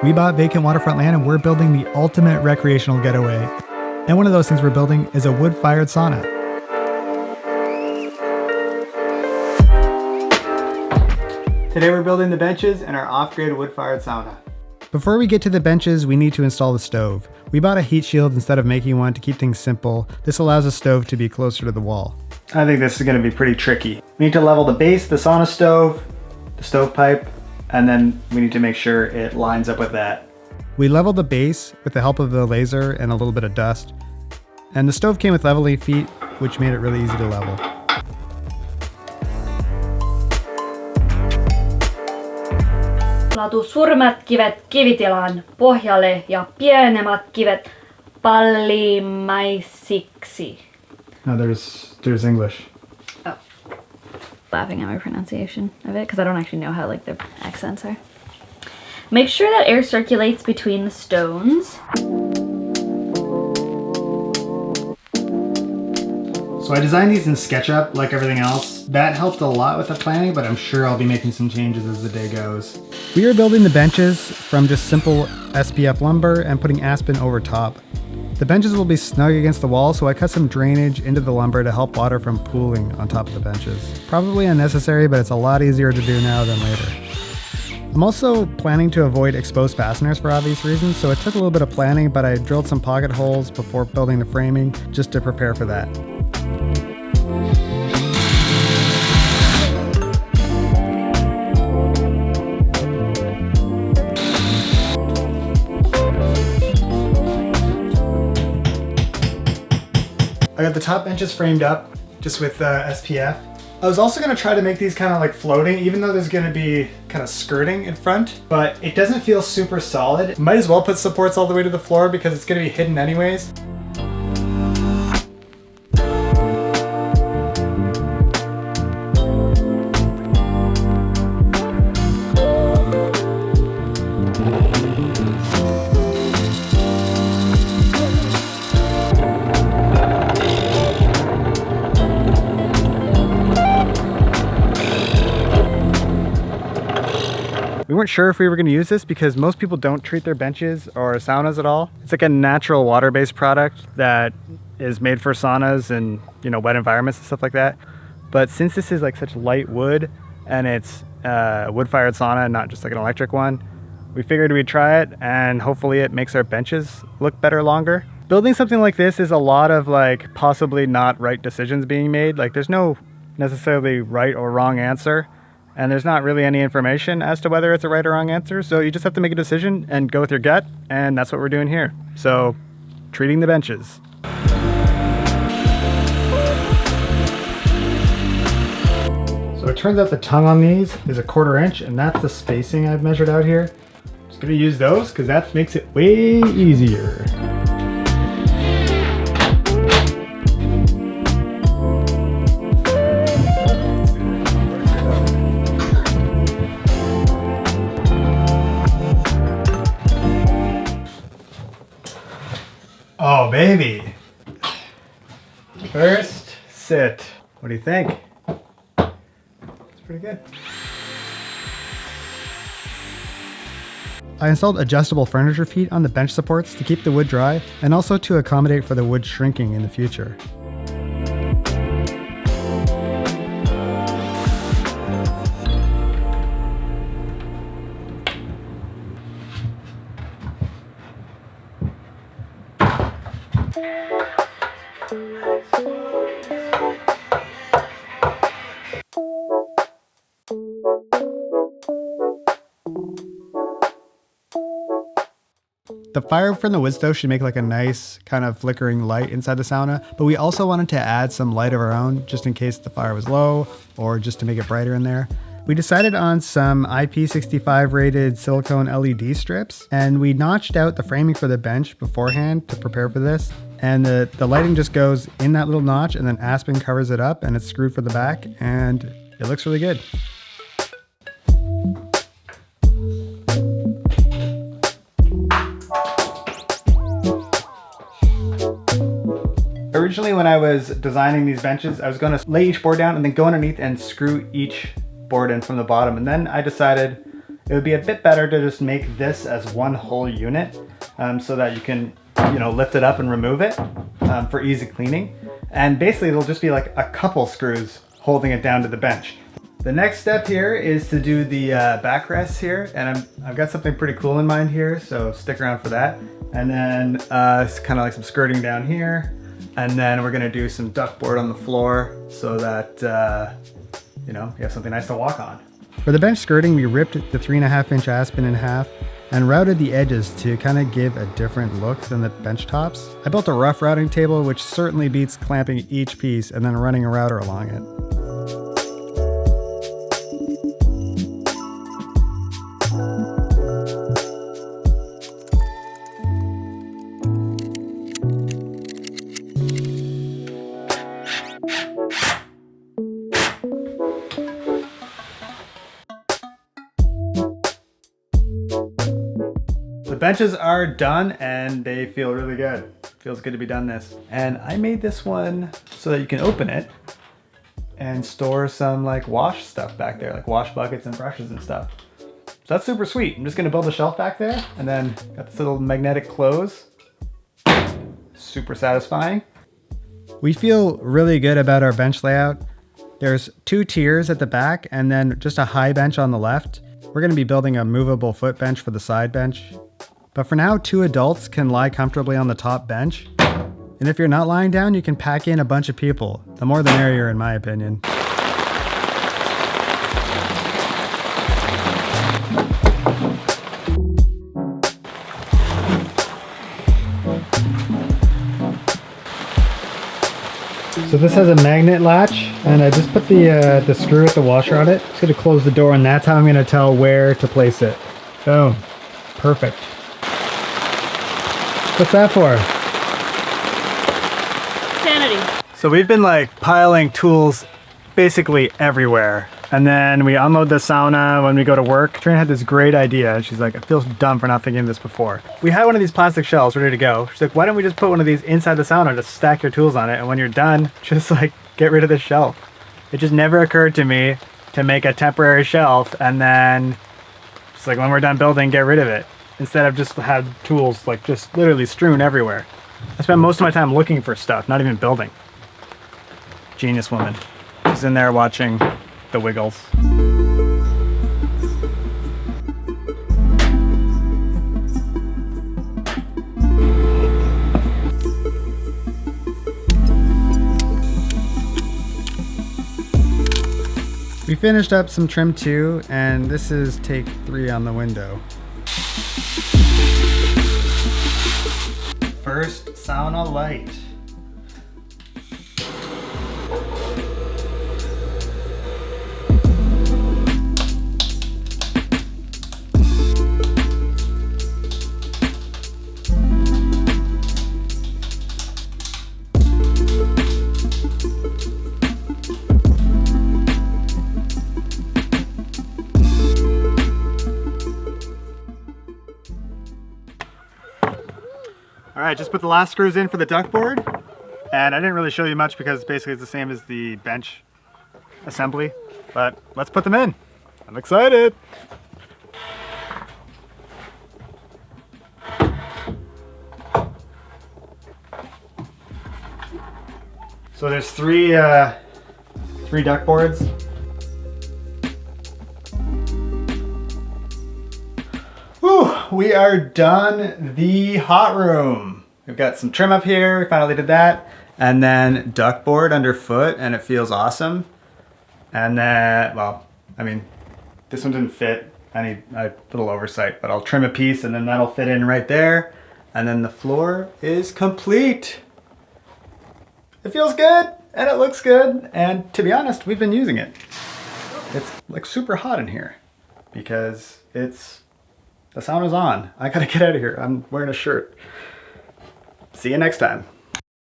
We bought vacant waterfront land and we're building the ultimate recreational getaway. And one of those things we're building is a wood-fired sauna. Today we're building the benches and our off-grid wood-fired sauna. Before we get to the benches, we need to install the stove. We bought a heat shield instead of making one to keep things simple. This allows the stove to be closer to the wall. I think this is going to be pretty tricky. We need to level the base, the sauna stove, the stovepipe, and then we need to make sure it lines up with that. We leveled the base with the help of the laser and a little bit of dust. And the stove came with leveling feet, which made it really easy to level. Latu suuremmat kivet kivitilan pohjalle ja pienemmät kivet pallimaisiksi. No, there's English. Oh. Laughing at my pronunciation of it because I don't actually know how like the accents are. Make sure that air circulates between the stones. So I designed these in SketchUp like everything else. That helped a lot with the planning, but I'm sure I'll be making some changes as the day goes. We are building the benches from just simple SPF lumber and putting aspen over top. The benches will be snug against the wall, so I cut some drainage into the lumber to help water from pooling on top of the benches. Probably unnecessary, but it's a lot easier to do now than later. I'm also planning to avoid exposed fasteners for obvious reasons, so it took a little bit of planning, but I drilled some pocket holes before building the framing just to prepare for that. I got the top benches framed up just with SPF. I was also gonna try to make these kind of like floating, even though there's gonna be kind of skirting in front, but it doesn't feel super solid. Might as well put supports all the way to the floor because it's gonna be hidden anyways. We weren't sure if we were going to use this because most people don't treat their benches or saunas at all. It's like a natural water-based product that is made for saunas and, wet environments and stuff like that. But since this is like such light wood and it's a wood-fired sauna and not just like an electric one, we figured we'd try it and hopefully it makes our benches look better longer. Building something like this is a lot of like possibly not right decisions being made. Like there's no necessarily right or wrong answer. And there's not really any information as to whether it's a right or wrong answer. So you just have to make a decision and go with your gut. And that's what we're doing here. So treating the benches. So it turns out the tongue on these is 1/4 inch and that's the spacing I've measured out here. Just gonna use those because that makes it way easier. Oh, baby. First sit. What do you think? It's pretty good. I installed adjustable furniture feet on the bench supports to keep the wood dry and also to accommodate for the wood shrinking in the future. The fire from the wood stove should make like a nice kind of flickering light inside the sauna, but we also wanted to add some light of our own just in case the fire was low or just to make it brighter in there. We decided on some IP65 rated silicone LED strips and we notched out the framing for the bench beforehand to prepare for this. And the lighting just goes in that little notch and then aspen covers it up and it's screwed for the back and it looks really good. Originally when I was designing these benches, I was going to lay each board down and then go underneath and screw each board in from the bottom. And then I decided it would be a bit better to just make this as one whole unit so that you can, you know, lift it up and remove it for easy cleaning. And basically it'll just be like a couple screws holding it down to the bench. The next step here is to do the backrests here, and I've got something pretty cool in mind here, so stick around for that. And then it's kind of like some skirting down here, and then we're gonna do some duckboard on the floor so that you know, you have something nice to walk on. For the bench skirting, we ripped the 3.5-inch aspen in half and routed the edges to kind of give a different look than the bench tops. I built a rough routing table, which certainly beats clamping each piece and then running a router along it. The benches are done and they feel really good. Feels good to be done this. And I made this one so that you can open it and store some like wash stuff back there, like wash buckets and brushes and stuff. So that's super sweet. I'm just gonna build a shelf back there and then got this little magnetic close. Super satisfying. We feel really good about our bench layout. There's 2 tiers at the back and then just a high bench on the left. We're gonna be building a movable foot bench for the side bench. But for now, 2 adults can lie comfortably on the top bench. And if you're not lying down, you can pack in a bunch of people. The more the merrier, in my opinion. So this has a magnet latch, and I just put the screw with the washer on it. It's gonna close the door, and that's how I'm gonna tell where to place it. Boom. Perfect. What's that for? Sanity. So we've been like piling tools basically everywhere. And then we unload the sauna when we go to work. Trina had this great idea. And she's like, it feels dumb for not thinking of this before. We had one of these plastic shelves ready to go. She's like, why don't we just put one of these inside the sauna to stack your tools on it? And when you're done, just like get rid of the shelf. It just never occurred to me to make a temporary shelf and then just like when we're done building, get rid of it. Instead of just had tools like just literally strewn everywhere. I spent most of my time looking for stuff, not even building. Genius woman. She's in there watching The Wiggles. We finished up some trim 2, and this is take 3 on the window. First sauna light. All right, just put the last screws in for the duckboard. And I didn't really show you much because basically it's the same as the bench assembly, but let's put them in. I'm excited. So there's three duckboards. Whew, we are done the hot room. We've got some trim up here, we finally did that. And then duckboard underfoot, and it feels awesome. And then, well, I mean, this one didn't fit. I need a little oversight, but I'll trim a piece and then that'll fit in right there. And then the floor is complete. It feels good and it looks good. And to be honest, we've been using it. It's like super hot in here because the sauna's on. I gotta get out of here. I'm wearing a shirt. See you next time.